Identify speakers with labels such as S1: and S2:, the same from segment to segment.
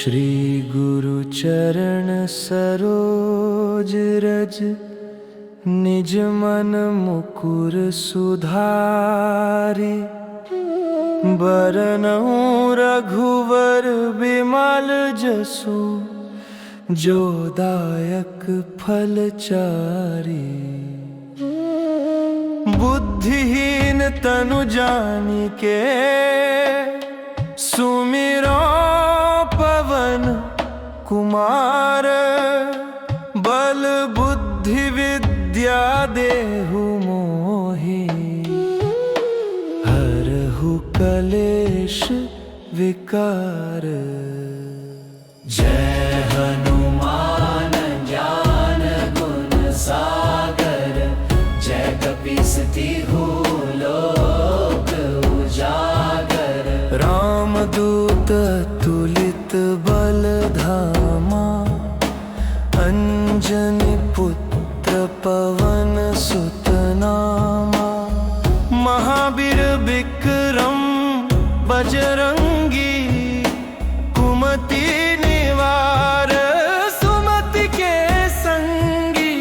S1: श्री गुरु चरण सरोज रज, निज मन मुकुर सुधारि। बरनउँ रघुवर बिमल जसु, जो दायक फल चारि। बुद्धिहीन तनु जानिके, सुमिरो पवन कुमार। बल बुद्धि विद्या देहु मोहि, हरहु कलेश विकार। जय हनुमान ज्ञान गुण सागर, जय कपीस तिहु लोक उजागर। रामदूत तुलित बल धामा, अंजनी पुत्र पवन सुत नामा। महावीर विक्रम बजरंगी, कुमति निवार सुमति के संगी।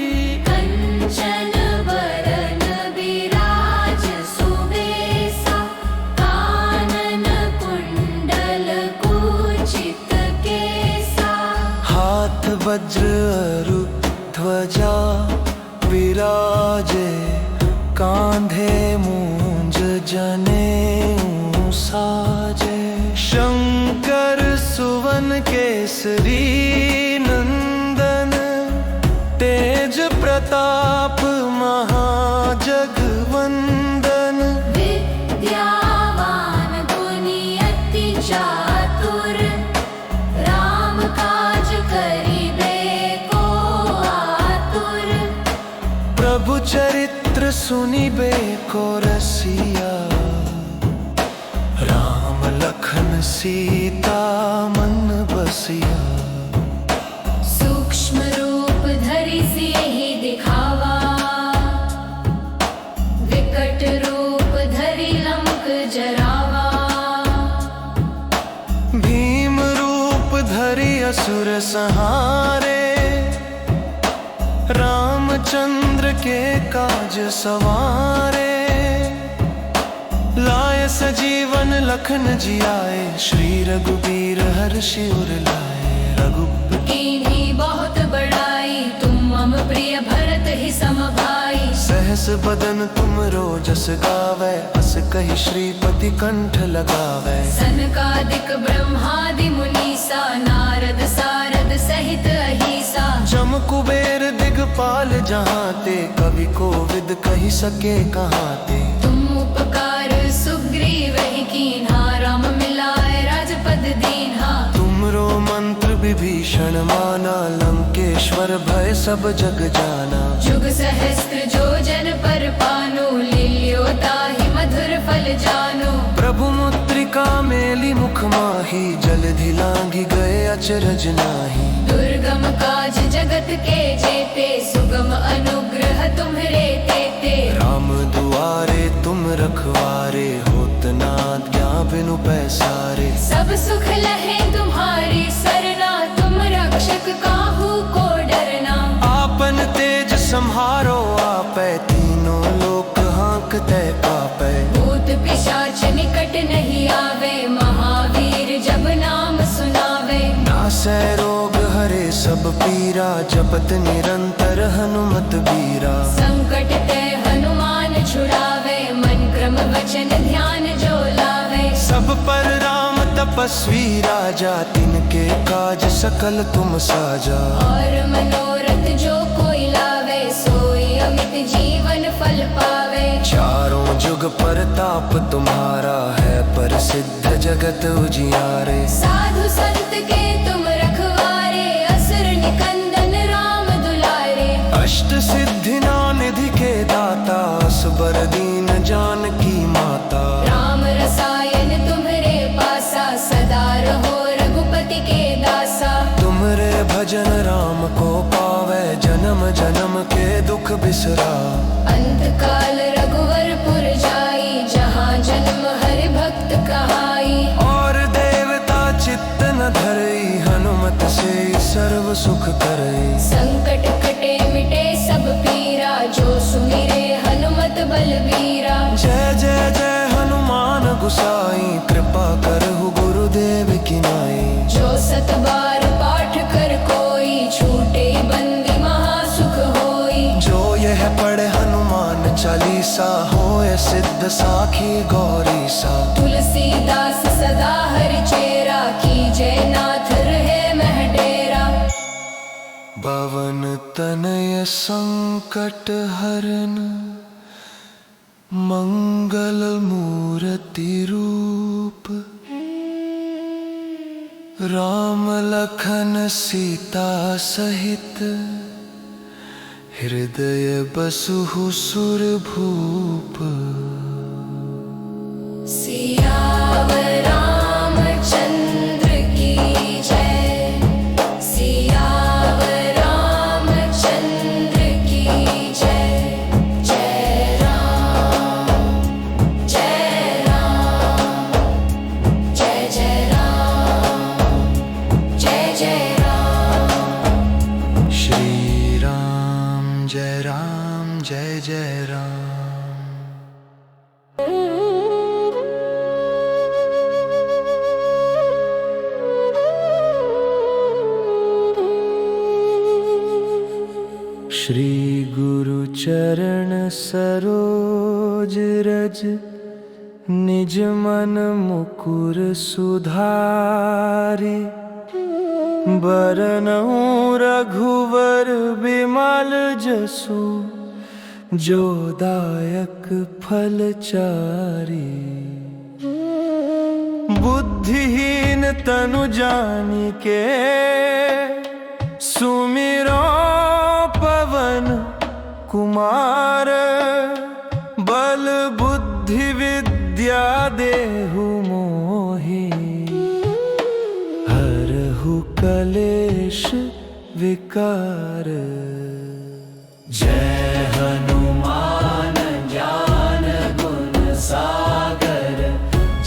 S2: कंचन बरन विराज सुबेसा, कानन कुंडल कुचित केसा।
S1: हाथ वज्र अरु ध्वजा विराजे, कांधे मूंज जनेऊ साजे। शंकर सुवन केसरी नंदन, तेज प्रताप महाजगवंदन।
S2: विद्यावान गुणी अति चातुर, राम काज करिबे को आतुर।
S1: प्रभु चरित्र सुनिबे को रसिया, राम लखन सीता मन बसिया।
S2: सूक्ष्म रूप धरि सियहि दिखावा, विकट रूप धरि लंक जरावा।
S1: भीम रूप धरि असुर संहारे, रामचंद्र के काज सवारे। लाए सजीवन लखन जियाए, श्री रघुबीर हर्षि उर लाए। रघुबर
S2: कीन्ही बहुत बड़ाई, तुम मम प्रिय भरत ही सम भाई।
S1: सहस बदन तुम रोजस गावै, अस कहि श्रीपति कंठ लगावै।
S2: सनकादिक ब्रह्मादि मुनीसा, नारद सारद सहित अहिसा।
S1: जम कुबेर दिगपाल जहाँ ते, कवि कोविद कहि सके कहाँ ते।
S2: तुम उपकार सुग्रीव ही कीन्हा, राम मिलाए राजपद दीन्हा।
S1: तुमरो मंत्र विभीषण माना, लंकेश्वर भय सब जग जाना।
S2: जुग सहस्त्र जो जन पर पानु, लील्यो ताहि मधुर फल जानु।
S1: प्रभु मुद्रिका मेली मुख माही, जलधि लांघि गए अचरज नाही।
S2: दुर्गम काज जगत के जेते, सुगम अनुग्रह तुम्हरे तेते।
S1: राम दुआरे तुम रखवारे, होत न आज्ञा बिनु पैसारे।
S2: सब सुख लहे तुम्हारी सरना, तुम रक्षक काहू को डरना।
S1: आपन तेज सम्हारो आपै, तीनों लोक हाँकते कापै।
S2: भूत पिशाच निकट नहीं आवे, महावीर जब नाम सुनावे।
S1: नासै रोग हरे सब पीरा, जपत निरंतर हनुमत बीरा।
S2: संकट ते हनुमान छुड़ावे, मन क्रम वचन ध्यान जो लावे।
S1: सब पर राम तपस्वी राजा, तिनके काज सकल तुम साजा।
S2: और मनोरथ जो कोई लावे, सोई अमित जीवन फल पावे।
S1: चारों जुग परताप तुम्हारा है, प्रसिद्ध जगत उजियारे।
S2: साधु संत के तुम रखवारे, असुर निकंदन राम दुलारे।
S1: अष्ट सिद्धि निधि के दाता, असबर दीन जानकी माता।
S2: राम रसायन तुम्हरे पासा, सदा रहो रघुपति के दासा।
S1: तुमरे भजन राम को पावे, जन्म जन्म के दुख बिसरा।
S2: अंत काल रघुवर पुर जाई, जहाँ जन्म हरि भक्त कहाई।
S1: और देवता चित्त न धरई, हनुमान सा होए सिद्ध साखी गौरी सा।
S2: तुलसीदास सदा हरि चेरा, कीजे नाथ रहे महडेरा।
S1: पवन तनय संकट हरन, मंगल मूर्ति रूप। राम लखन सीता सहित, हृदय बसहु सुर भूप।
S2: सियावर रामचंद्र की जय, सियावर रामचंद्र की जय। जय राम जय राम, जय जय राम जय जय राम।
S1: श्री राम जय राम जय जय राम। श्री गुरु चरण सरोज रज, निज मन मुकुर सुधारे। बरनउँ रघुवर बिमल जसु, जो दायक फल चारि। बुद्धिहीन तनु जानिके, सुमिरो पवन कुमार। बल बुद्धि विद्या देहु मोहि, हरहु कलेश विकार। जय हनुमान ज्ञान गुण सागर,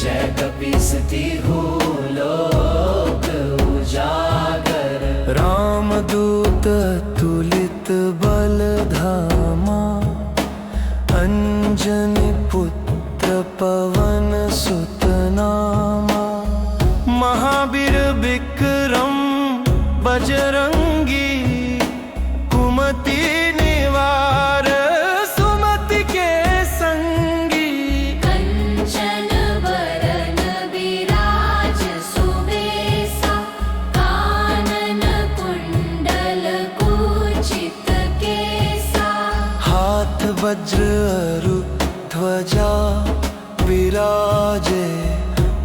S1: जय कपीस तिहु लोक उजागर। रामदूत तुलित बल धामा, अंजनी पुत्र पवन सुत नामा। महावीर विक्रम बजरंगी, कुमति निवार सुमति के संगी।
S2: कंचन बरन विराज सुबेसा, कानन कुंडल कुचित केसा।
S1: हाथ वज्र अरु ध्वजा विराजे,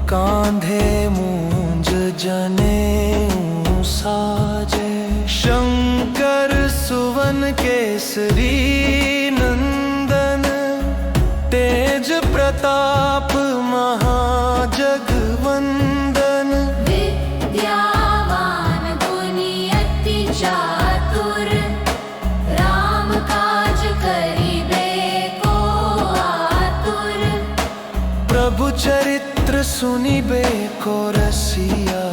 S1: कांधे मूंज जनेऊ साजे। शंकर सुवन केसरी नंदन, तेज प्रताप महाजगवंदन।
S2: विद्यावान गुणी अति चातुर, राम काज करिबे को आतुर।
S1: प्रभु चरित्र सुनिबे को रसिया,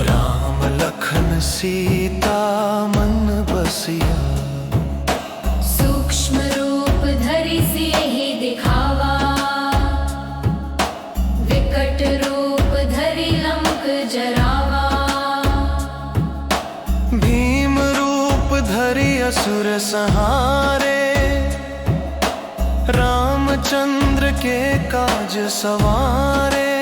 S1: राम लखन सीता मन बसिया।
S2: सूक्ष्म रूप धरि सियहि दिखावा, विकट रूप धरि लंक जरावा।
S1: भीम रूप धरि असुर संहारे, रामचंद्र के काज सवारे।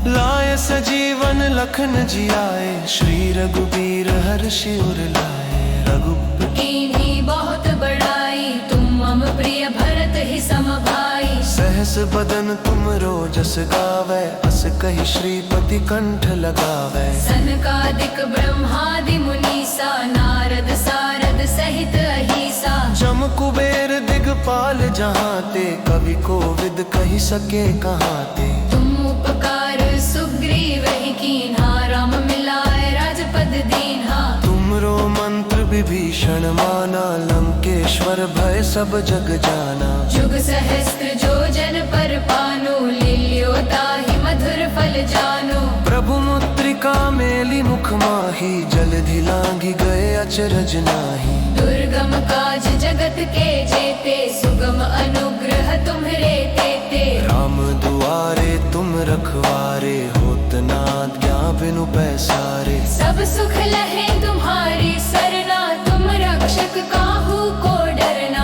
S1: लाए सजीवन लखन जियाए, श्री रघुबीर हर्षि उर लाए। रघुबर
S2: कीन्ही बहुत बड़ाई, तुम मम प्रिय भरत ही सम भाई।
S1: सहस बदन तुम रोजस गावै, अस कहि श्रीपति कंठ लगावै।
S2: सनकादिक ब्रह्मादि मुनीसा, नारद सारद सहित अहिसा।
S1: जम कुबेर दिगपाल जहाँ ते, कवि कोविद कहि सके कहाँ ते।
S2: तुम उपकार सुग्रीव ही कीन्हा, राम मिलाए राजपद दीन्हा।
S1: तुमरो मंत्र विभीषण माना, लंकेश्वर भय सब जग जाना।
S2: जुग सहस्त्र जो जन पर पानु, लील्यो ताहि मधुर फल जानु।
S1: प्रभु मुद्रिका मेली मुख माही, जलधि लांघि गए अचरज नाही।
S2: दुर्गम काज जगत के जेते, सुगम अनुग्रह तुम्हरे तेते।
S1: राम दुआरे तुम रखवारे, होत न आज्ञा बिनु पैसारे।
S2: सब सुख लहे तुम्हारी सरना, तुम रक्षक काहू को डरना।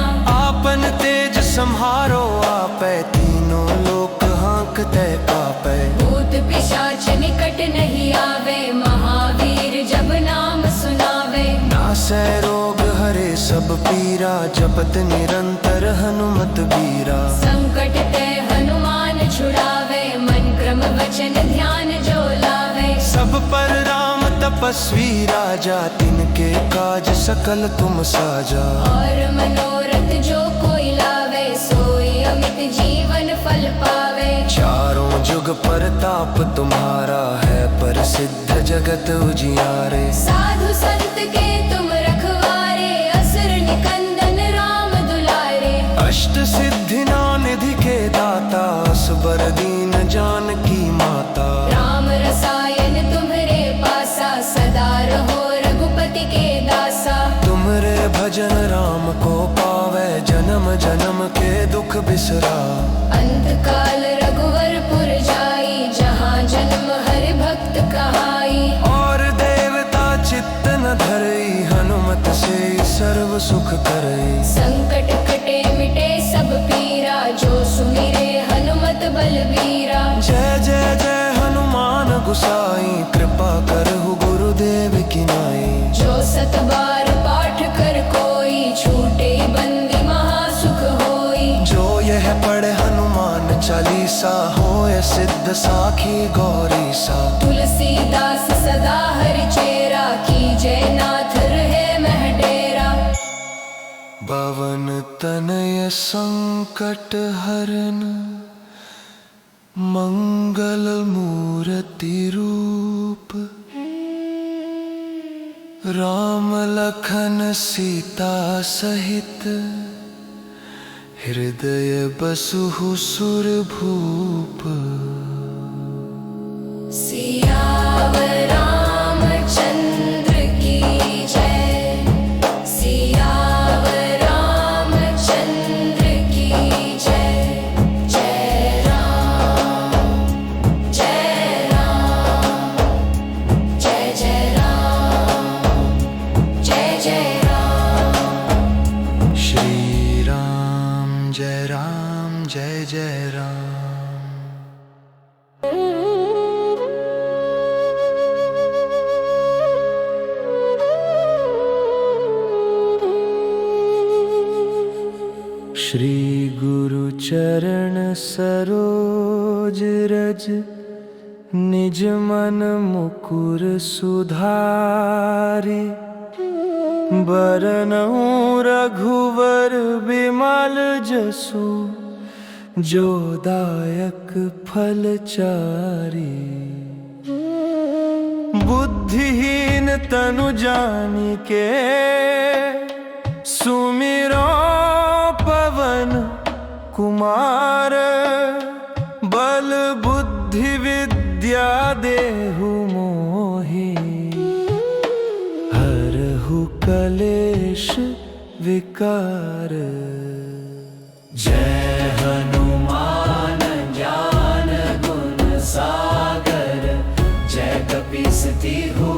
S1: सब पीरा, जपत निरंतर हनुमत बीरा।
S2: संकट ते हनुमान छुड़ावे, मन क्रम वचन ध्यान जो लावे।
S1: सब पर राम तपस्वी राजा, तिनके काज सकल तुम साजा।
S2: और मनोरथ जो कोई लावे, सोई अमित जीवन फल पावे।
S1: चारों जुग परताप तुम्हारा है, प्रसिद्ध जगत उजियारे।
S2: साधु संत के तुम रखवारे, असुर निकंदन राम दुलारे।
S1: अष्ट सिद्धि निधि के दाता, असबर दीन जानकी माता।
S2: राम रसायन तुम्हरे पासा, सदा रहो रघुपति के दासा।
S1: तुमरे भजन राम को पावे, जन्म जन्म के दुख बिसरा।
S2: अंत काल रघुवरपुर जाई, जहाँ जन्म हरि भक्त कहाई।
S1: और देवता चित्त न धरई, हनुमत से सर्व सुख करई।
S2: संकट कटे मिटे सब पीरा, जो सुमिरे हनुमत बलबीरा।
S1: जय जय जय हनुमान गुसाई, कृपा करहु गुरुदेव की नाई।
S2: जो सत बार पाठ कर कोई, छूटे बंदी महासुख होई।
S1: जो यह पढ़े हनुमान चालीसा, होय सिद्ध साखी गौरी सा।
S2: तुलसीदास सदा हरि चेरा, की जय नाथ रहे महडेरा।
S1: पवन तनय संकट हरन, मंगल मूर्ति रूप। राम लखन सीता सहित, हृदय बसहु सुरभूप।
S2: सियावर रामचंद्र की जय, सियावर रामचंद्र की जय। जय राम, जय राम, जय जय राम, जय जय राम।
S1: श्री राम जय राम, जय जय राम। श्री गुरु चरण सरोज रज, निज मन मुकुर सुधारि। बरनउँ रघुवर बिमल जसु, जो दायक फल चारि। बुद्धिहीन तनु जानिके, सुमिरो पवन कुमार। बल बुद्धि विद्या देहु मोहि, हरहु कलेश विकार। जय हनुमान ज्ञान गुण सागर, जय कपीस तिहु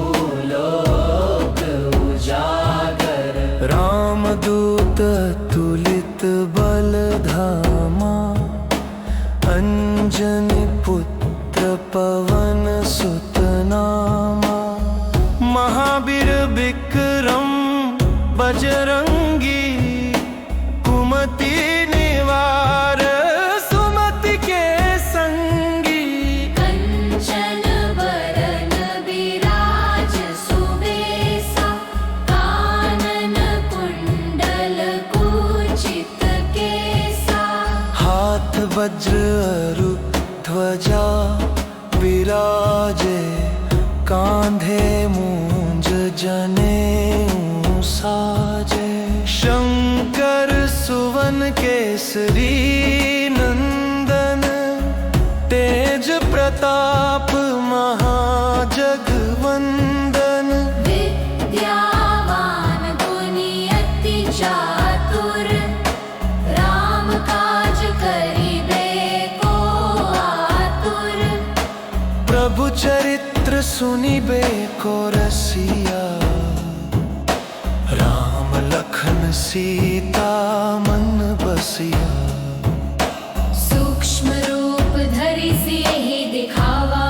S1: लोक उजागर। रामदूत तुलित बल धामा, अंजनी पुत्र पवन सुत नामा। महावीर विक्रम बजरंगी, कुमति निवार सुमति के संगी।
S2: कंचन बरन बिराज सुबेसा, कानन कुंडल कुचित केसा।
S1: हाथ वज्र अरु ध्वजा विराजे, कांधे मूंज जनेऊ साजे। शंकर सुवन केसरी नंदन, तेज प्रताप महाजगवंदन।
S2: विद्यावान गुणी अति चातुर, राम काज करिबे को आतुर।
S1: प्रभु चरित्र सुनिबे को रसिया, राम लखन सीता मन बसिया।
S2: सूक्ष्म रूप धरि सियहि दिखावा,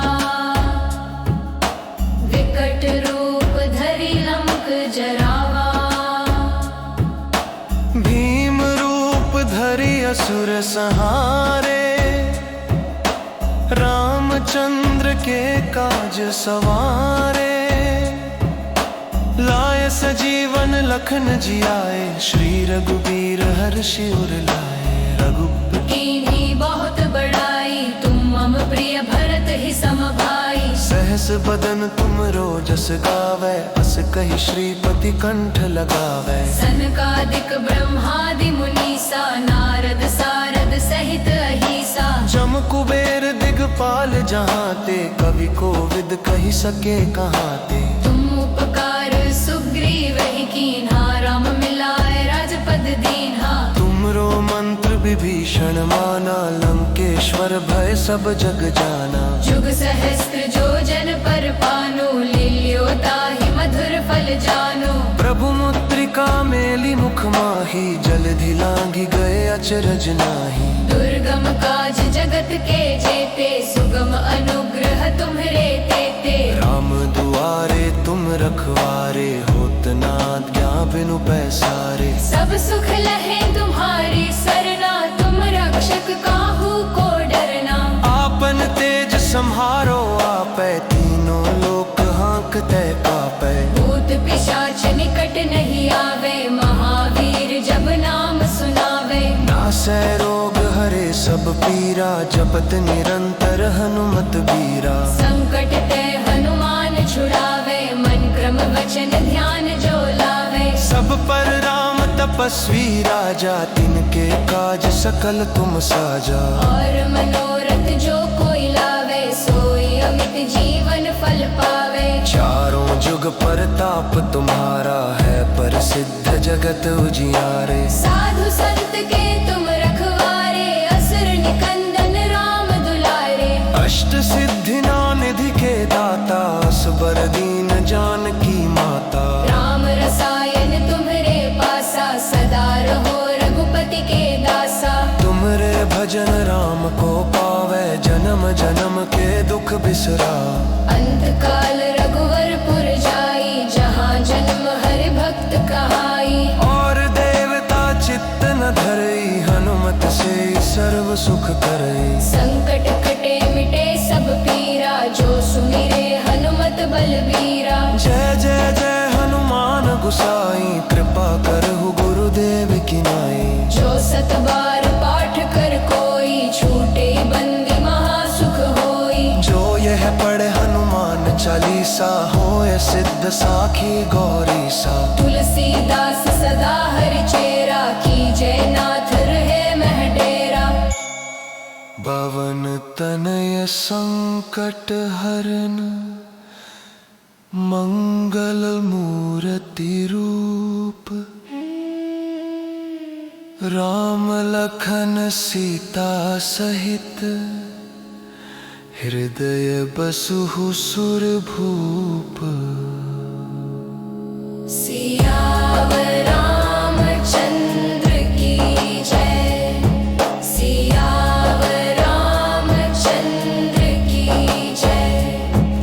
S2: विकट रूप धरि लंक जरावा।
S1: असुर संहारे, रामचंद्र के काज सवारे। लाए सजीवन लखन जियाए, श्री रघुबीर हर्षि उर लाए। रघुबर
S2: कीन्ही बहुत बड़ाई, तुम मम प्रिय भरत ही सम भाई।
S1: सहस बदन तुम रोजस गावै, अस कहि श्रीपति कंठ लगावै।
S2: सनकादिक ब्रह्मादि मुनीसा, नारद सारद सहित अहिसा।
S1: जम कुबेर दिगपाल जहाँ ते, कवि कोविद कहि सके कहाँ ते।
S2: तुम उपकार सुग्रीव ही कीन्हा, राम मिलाए राजपद दीन्हा।
S1: तुमरो मंत्र विभीषण माना, लंकेश्वर भय सब जग जाना।
S2: जुग सहस्त्र जो जन पर पानु, लील्यो ताहि मधुर फल जानु।
S1: प्रभु मुद्रिका मेली मुख माही, जलधि लांघि गए अचरज नाही।
S2: दुर्गम काज जगत के जेते, सुगम अनुग्रह तुम्हरे तेते।
S1: राम दुआरे तुम रखवारे, होत न आज्ञा बिनु पैसारे।
S2: सब सुख लहे तुम्हारी सरना, तुम रक्षक काहू को डरना।
S1: आपन तेज सम्हारो आपै, तीनों लोक हाँकते कापै।
S2: भूत पिशाच निकट नहीं आवे, महावीर जब नाम सुनावे।
S1: नासै रोग हरे सब पीरा, जपत निरंतर हनुमत बीरा।
S2: संकट ते हनुमान छुड़ावे, मन क्रम वचन ध्यान जो लावे।
S1: सब पर राम तपस्वी राजा, तिनके काज सकल तुम साजा।
S2: और मनोरथ जो कोई लावे, सोई अमित जीवन फल पावे।
S1: चारों जुग परताप तुम्हारा है, प्रसिद्ध जगत उजियारे।
S2: साधु संत के तुम रखवारे, असुर निकंदन राम दुलारे।
S1: अष्ट सिद्धि निधि के दाता, असबर दीन जानकी माता।
S2: राम रसायन तुम्हरे पासा, सदा रहो रघुपति के दासा।
S1: तुमरे भजन राम को पावै, जन्म जन्म के दुख बिसरा।
S2: अंत काल रघुवरपुर जाई, जहाँ जन्म हरि भक्त कहाई।
S1: और देवता चित्त न धरई, हनुमत से सर्व सुख करई।
S2: संकट कटे मिटे सब पीरा, जो सुमिरे हनुमत बलबीरा।
S1: जय जय जय हनुमान गुसाई, कृपा करहु गुरुदेव की नाई।
S2: जो सत बार पाठ कर कोई, छूटे बंदी महासुख होई।
S1: जो यह पढ़े हनुमान चालीसा, होय सिद्ध साखी गौरी सा।
S2: तुलसीदास सदा हरि चेरा, की जय नाथ रहे मह डेरा।
S1: पवन तनय संकट हरन, मंगल मूर्ति रूप। राम लखन सीता सहित, हृदय बसहु सुर भूप।
S2: सियावर रामचंद्र की जय, सियावर रामचंद्र की जय।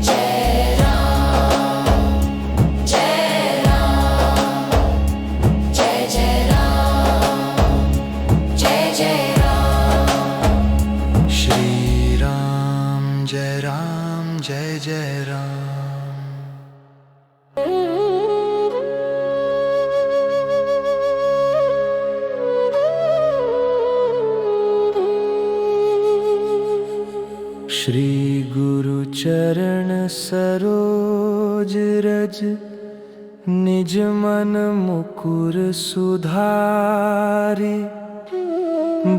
S2: जय राम, जय राम, जय जय राम, जय जय राम।
S1: श्री राम जय राम, जय जय राम। श्री गुरु चरण सरोज रज, निज मन मुकुर सुधारे।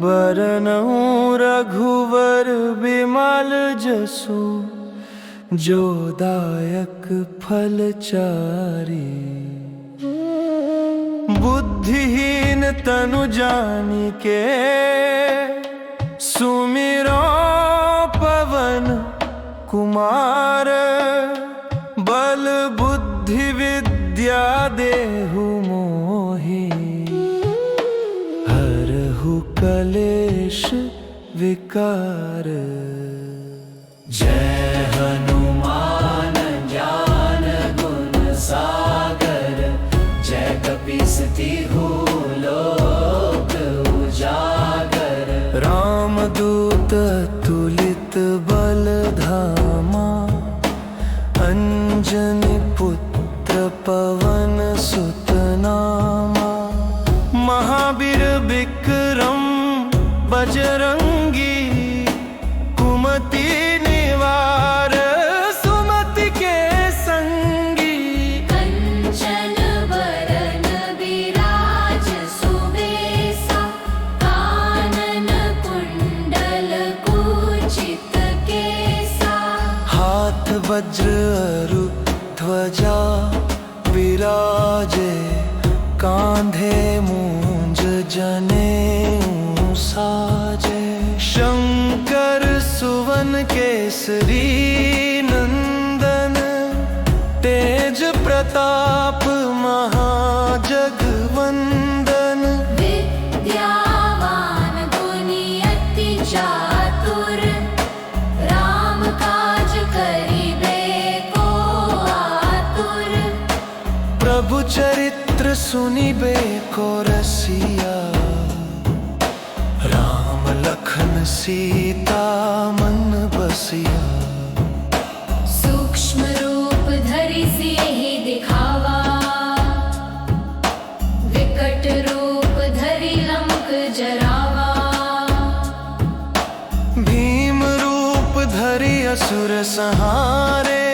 S1: बरनउँ रघुवर बिमल जसु, जो दायक फल चारि। बुद्धिहीन तनु जानिके, सुमिरो पवन कुमार। बल बुद्धि विद्या देहु मोहि, हरहु कलेश विकार। जय हनुमान ज्ञान गुण सागर, जय कपीस तिहु लोक उजागर। वज्र अरु ध्वजा विराजे, कांधे मूंज जनेऊ साजे। शंकर सुवन केसरी नंदन, तेज प्रताप महाजगवंदन।
S2: विद्यावान गुणी अति चातुर, राम काज करिबे को आतुर।
S1: प्रभु चरित्र सुनिबे को रसिया, राम लखन सीता मन बसिया।
S2: सूक्ष्म रूप धरि सियहि दिखावा, विकट रूप धरि लंक जरावा।
S1: भीम रूप धरि असुर संहारे,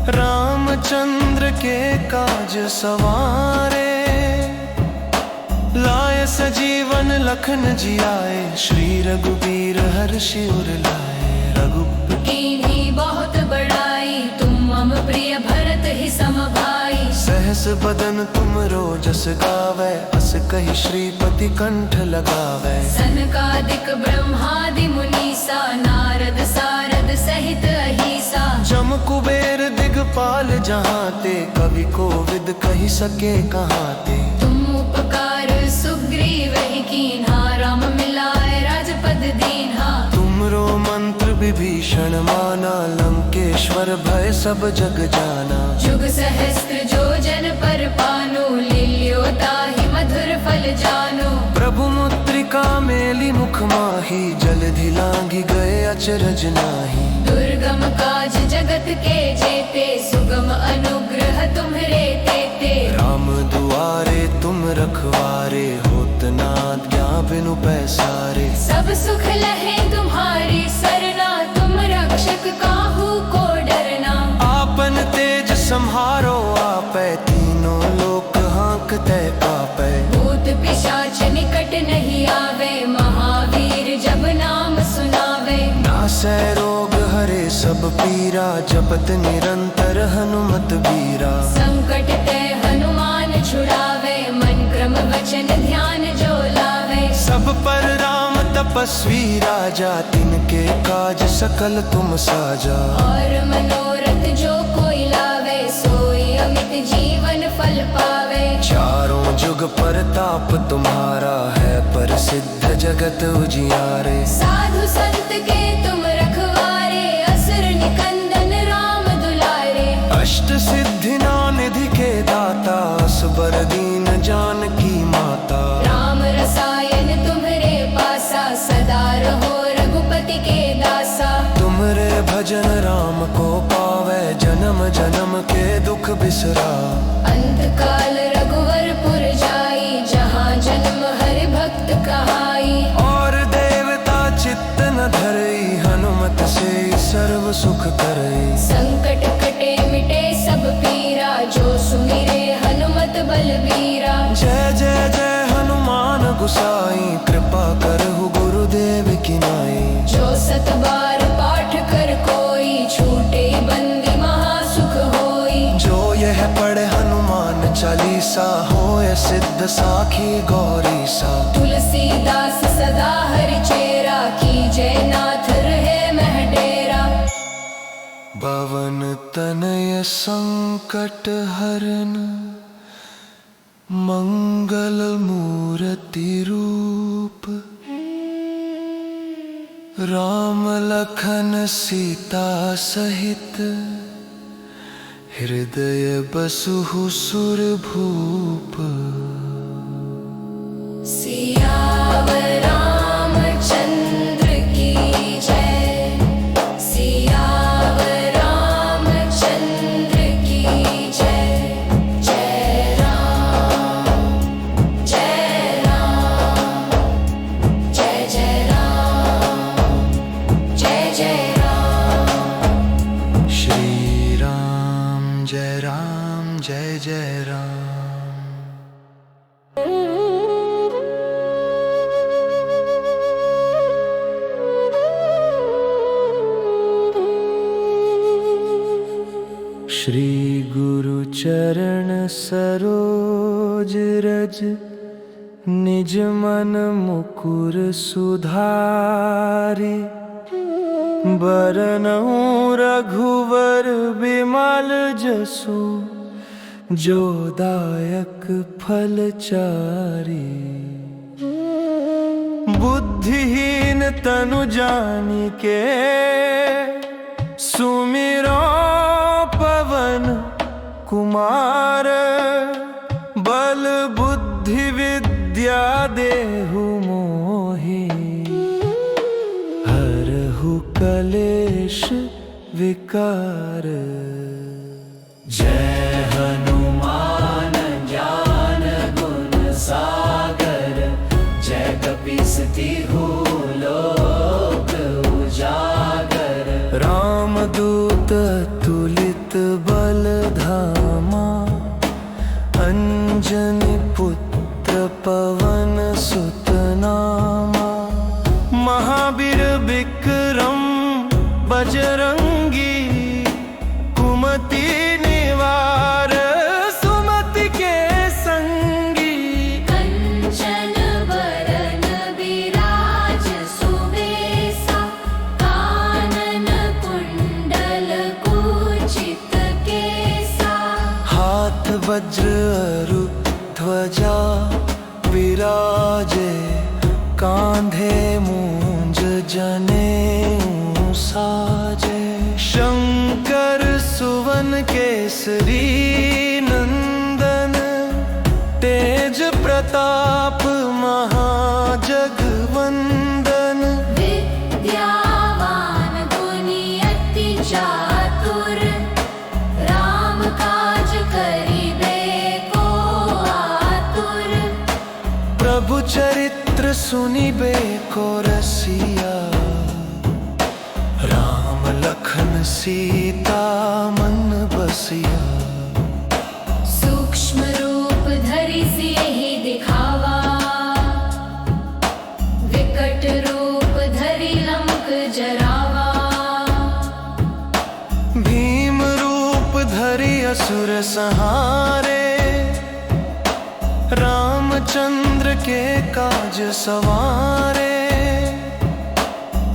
S1: रामचंद्र के काज सवारे। लाए सजीवन लखन जियाए, श्री रघुबीर हर्षि उर लाए। रघुपति
S2: कीन्ही बहुत बड़ाई, तुम मम प्रिय भरत ही सम भाई।
S1: सहस बदन तुम रोजस गावै, अस कहि श्रीपति कंठ लगावै।
S2: सनकादिक ब्रह्मादि मुनीसा, नारद सारद सहित अहिसा।
S1: जम कुबेर दिगपाल जहाँ ते, कवि कोविद कहि सके कहाँ ते।
S2: तुम उपकार सुग्रीव ही कीन्हा, राम मिलाए राजपद दीन्हा।
S1: तुमरो मंत्र विभीषण माना, लंकेश्वर भय सब जग जाना।
S2: जुग सहस्त्र जो जन पर पानु, लील्यो ताहि मधुर फल जानु।
S1: प्रभु मुद्रिका मेली मुख माही, जलधि लांघि गए अचरज नाही।
S2: दुर्गम काज जगत के जेते, सुगम अनुग्रह तुम्हरे तेते।
S1: राम दुआरे तुम रखवारे, होत न आज्ञा बिनु पैसारे।
S2: सब सुख लहे तुम्हारी सरना, तुम रक्षक काहू को डरना।
S1: आपन तेज सम्हारो आपै, तीनों लोक हाँकते कापै।
S2: भूत पिशाच निकट नहीं आवे, महावीर जब नाम सुनावे।
S1: नासै रोग हरे सब पीरा, जपत निरंतर हनुमत बीरा।
S2: संकट ते हनुमान छुड़ावे, मन क्रम वचन ध्यान जो लावे।
S1: सब पर राम तपस्वी राजा, तिनके काज सकल तुम साजा।
S2: और मनोरथ जो कोई लावे, सोई अमित जीवन फल पावे।
S1: चारों जुग परताप तुम्हारा है, प्रसिद्ध जगत उजियारे।
S2: साधु संत के तुम रखवारे, असुर निकंदन राम दुलारे।
S1: अष्ट सिद्धि निधि के दाता, असबर दीन जानकी माता।
S2: राम रसायन तुम्हरे पासा, सदा रहो रघुपति के दासा।
S1: तुमरे भजन राम को पावे, जन्म जन्म के दुख बिसरा।
S2: अंत काल रघुवरपुर जाई, जहाँ जन्म हरि भक्त कहाई।
S1: और देवता चित्त न धरई, हनुमत से सर्व सुख करई।
S2: संकट कटे मिटे सब पीरा, जो सुमिरे हनुमत बलबीरा।
S1: जय जय जय हनुमान गुसाई, कृपा करहु गुरुदेव की नाई।
S2: जो सत बार पाठ कर कोई, छूटे बंदी महासुख होई।
S1: जो यह पढ़े हनुमान चालीसा, होय सिद्ध साखी गौरी सा।
S2: तुलसीदास सदा हरि चेरा, कीजय नाथ रहे मह डेरा।
S1: पवन तनय संकट हरन, मंगल मूर्ति रूप। राम लखन सीता सहित, हृदय बसहु सुरभूप।
S2: सियावर रामचंद्र की जय, सियावर रामचंद्र की जय। जय राम, जय राम, जय जय राम, जय जय राम।
S1: श्री राम जय जय राम। श्री गुरु चरण सरोज रज, निज मन मुकुर सुधारे। बरनउँ रघुवर बिमल जसु, जो दायक फल चारि। बुद्धिहीन तनु जानिके, सुमिरो पवन कुमार। बल बुद्धि विद्या देहु मोहि, हरहु कलेश विकार। जय हनुमान ज्ञान गुण सागर, जय कपीस तिहु लोक उजागर। रामदूत तुलित बल धामा, अंजनी पुत्र पवन सुत नामा। महावीर विक्रम बजरंगी, कुमति निवार सुमति के संगी।
S2: कंचन बरन विराज सुबेसा, कानन कुंडल कुचित केसा।
S1: हाथ वज्र अरु ध्वजा विराजे, कांधे मूंज जनेऊ साजे। शंकर सुवन केसरी नंदन, तेज प्रताप महाजगवंदन।
S2: विद्यावान गुणी अति चातुर, राम काज करिबे को आतुर।
S1: प्रभु चरित्र सुनिबे को रसिया, राम लखन सीता मन बसिया।
S2: सूक्ष्म रूप धरि सियहि दिखावा, विकट रूप धरि लंक जरावा।
S1: भीम रूप धरि असुर संहारे, रामचंद्र के काज सवारे।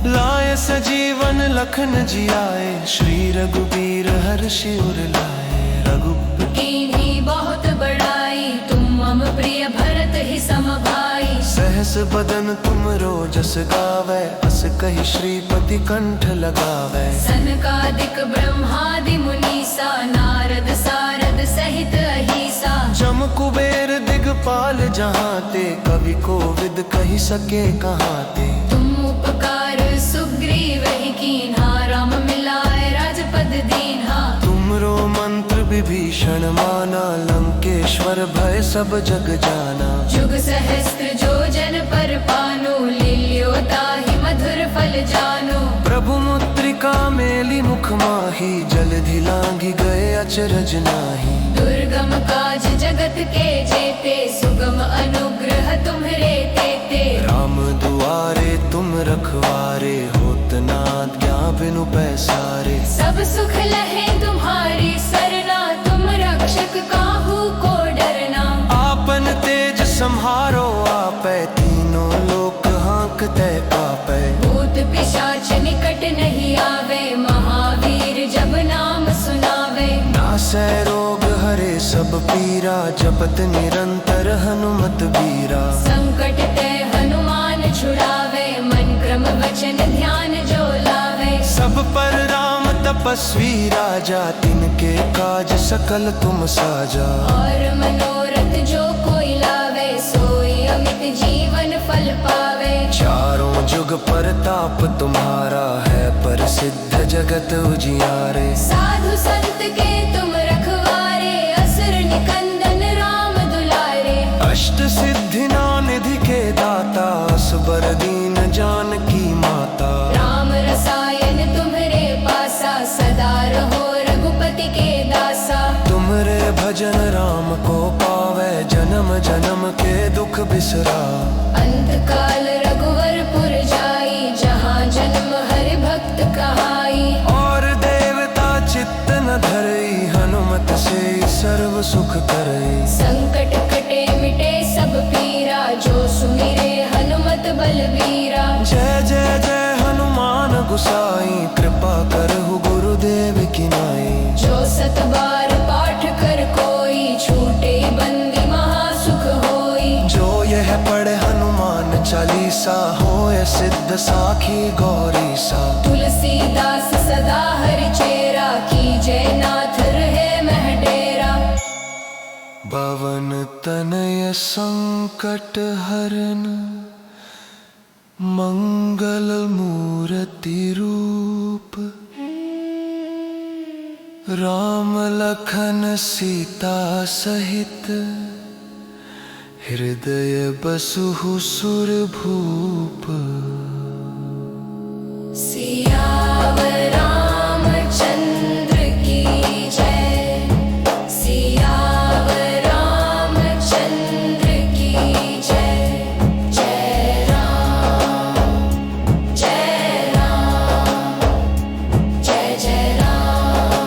S1: लाए सजीवन लखन जियाए, श्री रघुबीर हर्षि उर लाए। रघुपति
S2: कीन्ही बहुत बड़ाई, तुम मम प्रिय भरत ही सम भाई।
S1: सहस बदन तुम रोजस गावै, अस कहि श्रीपति कंठ लगावै।
S2: सनकादिक ब्रह्मादि मुनीसा, नारद सारद सहित अहिसा।
S1: जम कुबेर दिगपाल जहांते, कवि कोविद कहि सके कहाते।
S2: तुम उपकार सुग्रीव ही कीन्हा, राम मिलाए राजपद दीन्हा।
S1: तुमरो मंत्र विभीषण माना, लंकेश्वर भय सब जग जाना।
S2: जुग सहस्त्र जो जन पर पानु, लील्यो ताहि मधुर फल जानु।
S1: प्रभु मुद्रिका मेली मुख माही, जलधि लांघि गए अचरज नाही।
S2: दुर्गम काज जगत के जेते, सुगम अनुग्रह तुम्हरे तेते।
S1: राम दुआरे तुम रखवारे, होत न आज्ञा बिनु पैसारे।
S2: सब सुख लहे तुम्हारी सरना, तुम रक्षक काहू को डरना।
S1: आपन तेज सम्हारो आपै, तीनों लोक हाँकते कापै।
S2: भूत पिशाच निकट नहीं आवे, महावीर जब नाम सुनावे।
S1: नासै रोग हरे सब पीरा, जपत निरंतर हनुमत बीरा।
S2: संकट ते हनुमान छुड़ावे, मन क्रम वचन ध्यान जो लावे।
S1: सब पर राम तपस्वी राजा, तिनके काज सकल तुम साजा।
S2: और मनोरथ जो कोई लावे, सोई अमित जीवन फल पावे।
S1: चारों जुग परताप तुम्हारा है, प्रसिद्ध जगत उजियारे।
S2: साधु संत के तुम रखवारे, असुर निकंदन राम दुलारे।
S1: अष्ट सिद्धि निधि के दाता, असबर दीन जानकी माता।
S2: राम रसायन तुम्हरे पासा, सदा रहो रघुपति के दासा।
S1: तुमरे भजन राम को पावे, जन्म जन्म के दुख बिसरा।
S2: अंत काल रघुवरपुर जाई, जहाँ जन्म हरि भक्त कहाई।
S1: और देवता चित्त न धरई, साखी गौरी सा।
S2: तुलसीदास सदा हरि चेरा, कीजय नाथ रहे महडेरा।
S1: पवन तनय संकट हरन, मंगल मूर्ति रूप। राम लखन सीता सहित, हृदय बसहु सुर भूप।
S2: सियावर रामचंद्र की जय, सियावर रामचंद्र